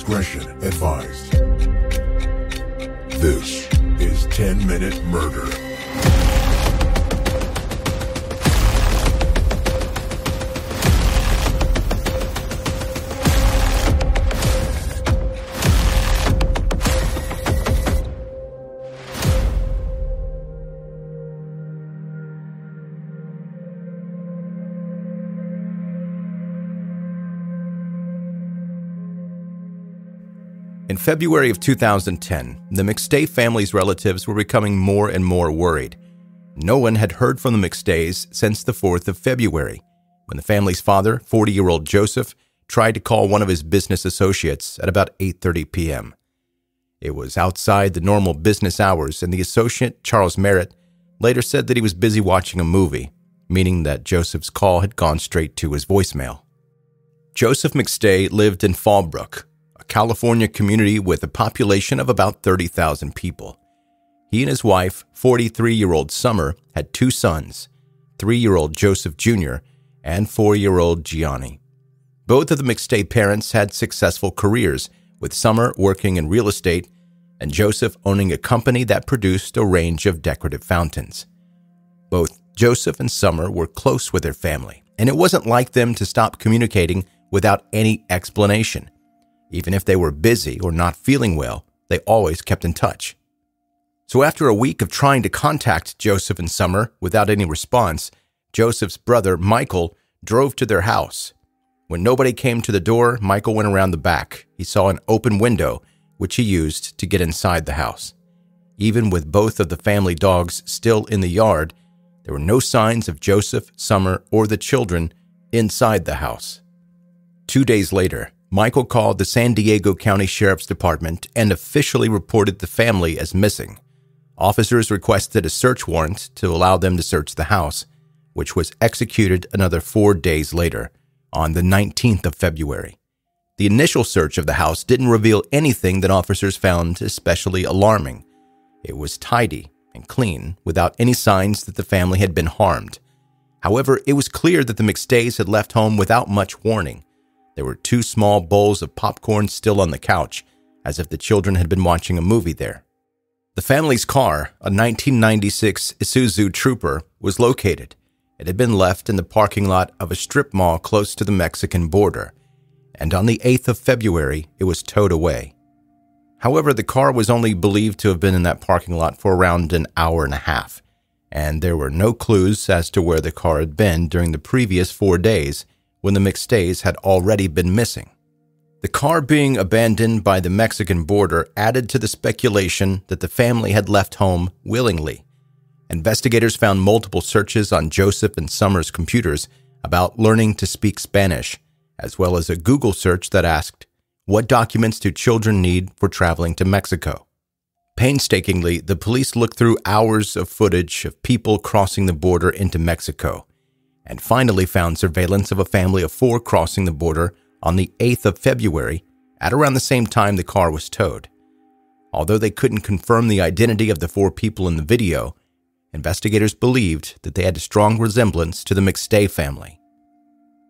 discretion advised. This is 10-Minute Murder. In February of 2010, the McStay family's relatives were becoming more and more worried. No one had heard from the McStays since the 4th of February, when the family's father, 40-year-old Joseph, tried to call one of his business associates at about 8:30 p.m. It was outside the normal business hours, and the associate, Charles Merritt, later said that he was busy watching a movie, meaning that Joseph's call had gone straight to his voicemail. Joseph McStay lived in Fallbrook, a California community with a population of about 30,000 people. He and his wife, 43-year-old Summer, had two sons, 3-year-old Joseph Jr. and 4-year-old Gianni. Both of the McStay parents had successful careers, with Summer working in real estate and Joseph owning a company that produced a range of decorative fountains. Both Joseph and Summer were close with their family, and it wasn't like them to stop communicating without any explanation. Even if they were busy or not feeling well, they always kept in touch. So after a week of trying to contact Joseph and Summer without any response, Joseph's brother, Michael, drove to their house. When nobody came to the door, Michael went around the back. He saw an open window, which he used to get inside the house. Even with both of the family dogs still in the yard, there were no signs of Joseph, Summer, or the children inside the house. 2 days later, Michael called the San Diego County Sheriff's Department and officially reported the family as missing. Officers requested a search warrant to allow them to search the house, which was executed another 4 days later, on the 19th of February. The initial search of the house didn't reveal anything that officers found especially alarming. It was tidy and clean, without any signs that the family had been harmed. However, it was clear that the McStays had left home without much warning. There were 2 small bowls of popcorn still on the couch, as if the children had been watching a movie there. The family's car, a 1996 Isuzu Trooper, was located. It had been left in the parking lot of a strip mall close to the Mexican border, and on the 8th of February, it was towed away. However, the car was only believed to have been in that parking lot for around an hour and a half, and there were no clues as to where the car had been during the previous 4 days, when the McStays had already been missing. The car being abandoned by the Mexican border added to the speculation that the family had left home willingly. Investigators found multiple searches on Joseph and Summer's computers about learning to speak Spanish, as well as a Google search that asked, "What documents do children need for traveling to Mexico?" Painstakingly, the police looked through hours of footage of people crossing the border into Mexico, and finally found surveillance of a family of 4 crossing the border on the 8th of February at around the same time the car was towed. Although they couldn't confirm the identity of the 4 people in the video, investigators believed that they had a strong resemblance to the McStay family.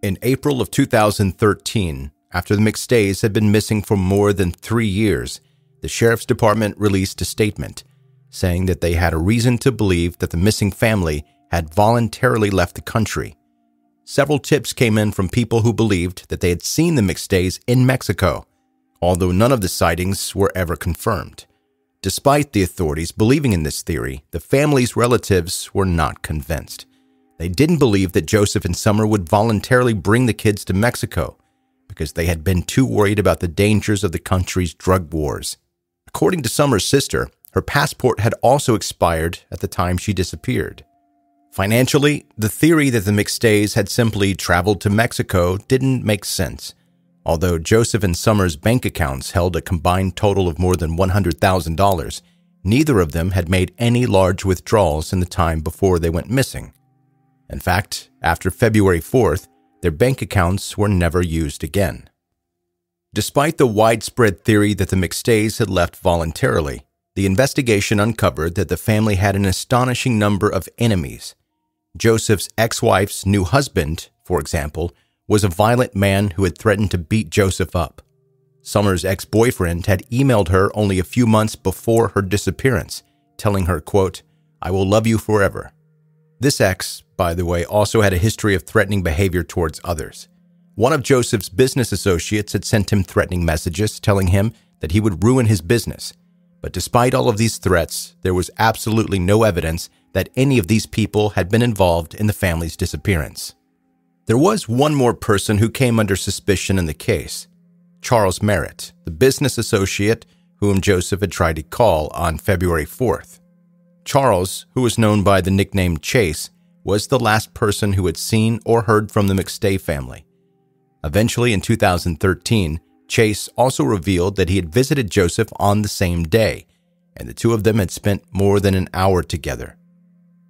In April of 2013, after the McStays had been missing for more than 3 years, the Sheriff's Department released a statement saying that they had a reason to believe that the missing family had voluntarily left the country. Several tips came in from people who believed that they had seen the McStays in Mexico, although none of the sightings were ever confirmed. Despite the authorities believing in this theory, the family's relatives were not convinced. They didn't believe that Joseph and Summer would voluntarily bring the kids to Mexico because they had been too worried about the dangers of the country's drug wars. According to Summer's sister, her passport had also expired at the time she disappeared. Financially, the theory that the McStays had simply traveled to Mexico didn't make sense. Although Joseph and Summer's bank accounts held a combined total of more than $100,000, neither of them had made any large withdrawals in the time before they went missing. In fact, after February 4th, their bank accounts were never used again. Despite the widespread theory that the McStays had left voluntarily, the investigation uncovered that the family had an astonishing number of enemies. Joseph's ex-wife's new husband, for example, was a violent man who had threatened to beat Joseph up. Summer's ex-boyfriend had emailed her only a few months before her disappearance, telling her, quote, "I will love you forever." This ex, by the way, also had a history of threatening behavior towards others. One of Joseph's business associates had sent him threatening messages telling him that he would ruin his business. But despite all of these threats, there was absolutely no evidence that any of these people had been involved in the family's disappearance. There was one more person who came under suspicion in the case: Charles Merritt, the business associate whom Joseph had tried to call on February 4th. Charles, who was known by the nickname Chase, was the last person who had seen or heard from the McStay family. Eventually, in 2013, Chase also revealed that he had visited Joseph on the same day, and the two of them had spent more than an hour together.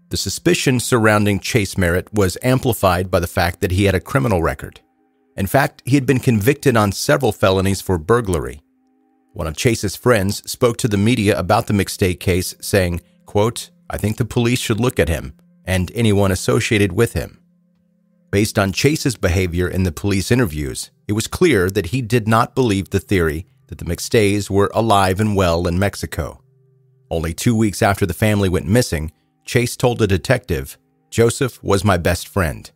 The suspicion surrounding Chase Merritt was amplified by the fact that he had a criminal record. In fact, he had been convicted on several felonies for burglary. One of Chase's friends spoke to the media about the McStay case, saying, quote, "I think the police should look at him and anyone associated with him." Based on Chase's behavior in the police interviews, it was clear that he did not believe the theory that the McStays were alive and well in Mexico. Only 2 weeks after the family went missing, Chase told a detective, "Joseph was my best friend."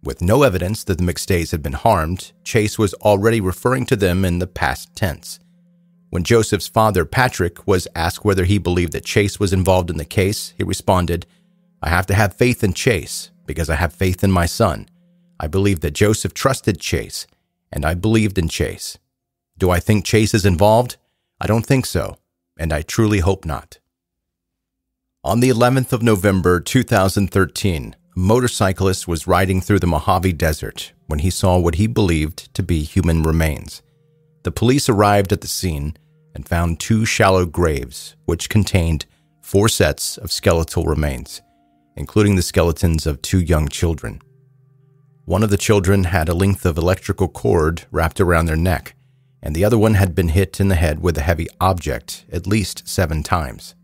With no evidence that the McStays had been harmed, Chase was already referring to them in the past tense. When Joseph's father, Patrick, was asked whether he believed that Chase was involved in the case, he responded, "I have to have faith in Chase because I have faith in my son. I believe that Joseph trusted Chase, and I believed in Chase. Do I think Chase is involved? I don't think so, and I truly hope not." On the 11th of November 2013, a motorcyclist was riding through the Mojave Desert when he saw what he believed to be human remains. The police arrived at the scene and found 2 shallow graves, which contained 4 sets of skeletal remains, including the skeletons of 2 young children. One of the children had a length of electrical cord wrapped around their neck, and the other one had been hit in the head with a heavy object at least 7 times.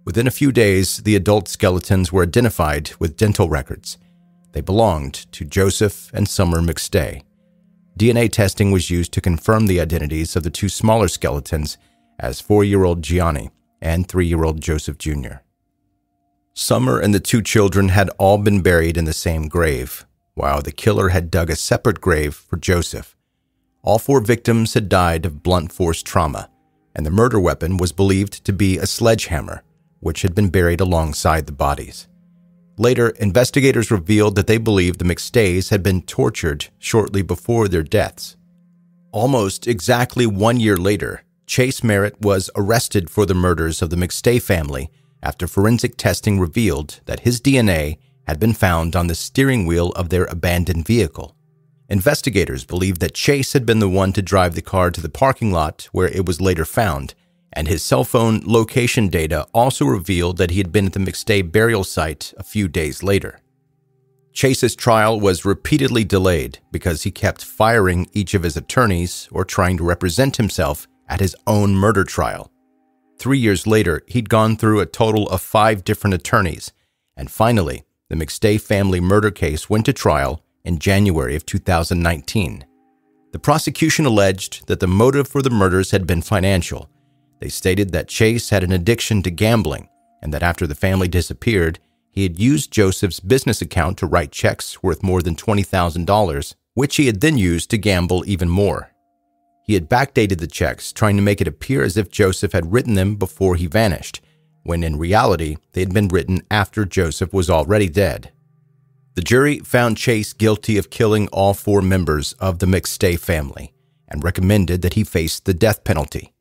Within a few days, the adult skeletons were identified with dental records. They belonged to Joseph and Summer McStay. DNA testing was used to confirm the identities of the 2 smaller skeletons as 4-year-old Gianni and 3-year-old Joseph Jr. Summer and the 2 children had all been buried in the same grave, while the killer had dug a separate grave for Joseph. All 4 victims had died of blunt force trauma, and the murder weapon was believed to be a sledgehammer, which had been buried alongside the bodies. Later, investigators revealed that they believed the McStays had been tortured shortly before their deaths. Almost exactly 1 year later, Chase Merritt was arrested for the murders of the McStay family after forensic testing revealed that his DNA had been found on the steering wheel of their abandoned vehicle. Investigators believed that Chase had been the one to drive the car to the parking lot where it was later found, and his cell phone location data also revealed that he had been at the McStay burial site a few days later. Chase's trial was repeatedly delayed because he kept firing each of his attorneys or trying to represent himself at his own murder trial. 3 years later, he'd gone through a total of 5 different attorneys, and finally, the McStay family murder case went to trial in January of 2019. The prosecution alleged that the motive for the murders had been financial. They stated that Chase had an addiction to gambling and that after the family disappeared, he had used Joseph's business account to write checks worth more than $20,000, which he had then used to gamble even more. He had backdated the checks, trying to make it appear as if Joseph had written them before he vanished, when in reality, they had been written after Joseph was already dead. The jury found Chase guilty of killing all 4 members of the McStay family and recommended that he face the death penalty.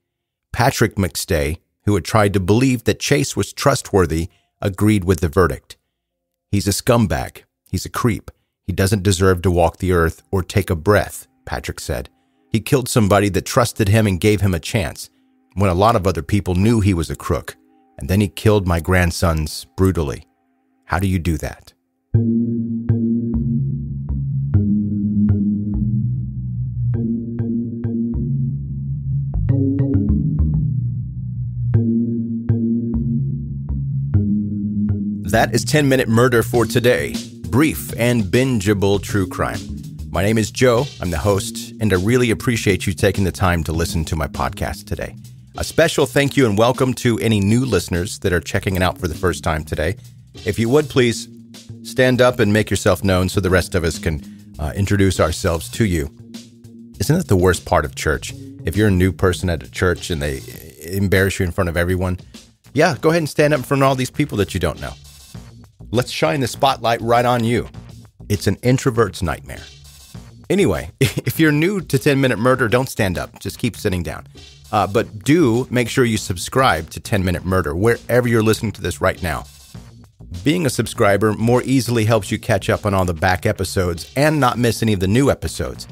Patrick McStay, who had tried to believe that Chase was trustworthy, agreed with the verdict. "He's a scumbag. He's a creep. He doesn't deserve to walk the earth or take a breath," Patrick said. "He killed somebody that trusted him and gave him a chance, when a lot of other people knew he was a crook. And then he killed my grandsons brutally. How do you do that?" That is 10 Minute Murder for today. Brief and bingeable true crime. My name is Joe. I'm the host, and I really appreciate you taking the time to listen to my podcast today. A special thank you and welcome to any new listeners that are checking it out for the first time today. If you would, please stand up and make yourself known so the rest of us can introduce ourselves to you. Isn't that the worst part of church? If you're a new person at a church and they embarrass you in front of everyone, yeah, go ahead and stand up in front of all these people that you don't know. Let's shine the spotlight right on you. It's an introvert's nightmare. Anyway, if you're new to 10-Minute Murder, don't stand up. Just keep sitting down. But do make sure you subscribe to 10-Minute Murder wherever you're listening to this right now. Being a subscriber more easily helps you catch up on all the back episodes and not miss any of the new episodes.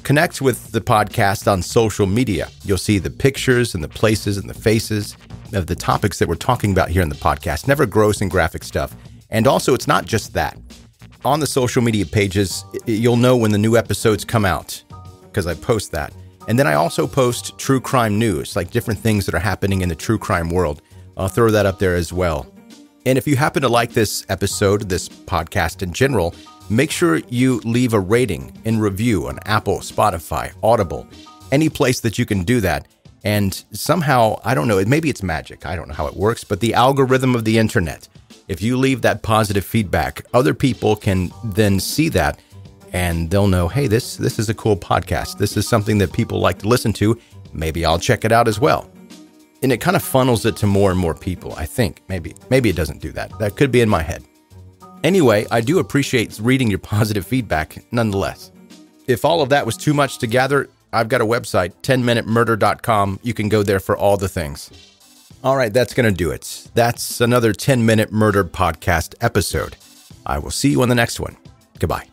Connect with the podcast on social media. You'll see the pictures and the places and the faces of the topics that we're talking about here in the podcast. Never gross and graphic stuff. And also, it's not just that. On the social media pages, you'll know when the new episodes come out because I post that. And then I also post true crime news, like different things that are happening in the true crime world. I'll throw that up there as well. And if you happen to like this episode, this podcast in general, make sure you leave a rating and review on Apple, Spotify, Audible, any place that you can do that. And somehow, I don't know, maybe it's magic. I don't know how it works, but the algorithm of the internet, if you leave that positive feedback, other people can then see that and they'll know, hey, this is a cool podcast. This is something that people like to listen to. Maybe I'll check it out as well. And it kind of funnels it to more and more people, I think. Maybe it doesn't do that. That could be in my head. Anyway, I do appreciate reading your positive feedback nonetheless. If all of that was too much to gather, I've got a website, 10minutemurder.com. You can go there for all the things. All right, that's going to do it. That's another 10-Minute Murder podcast episode. I will see you on the next one. Goodbye.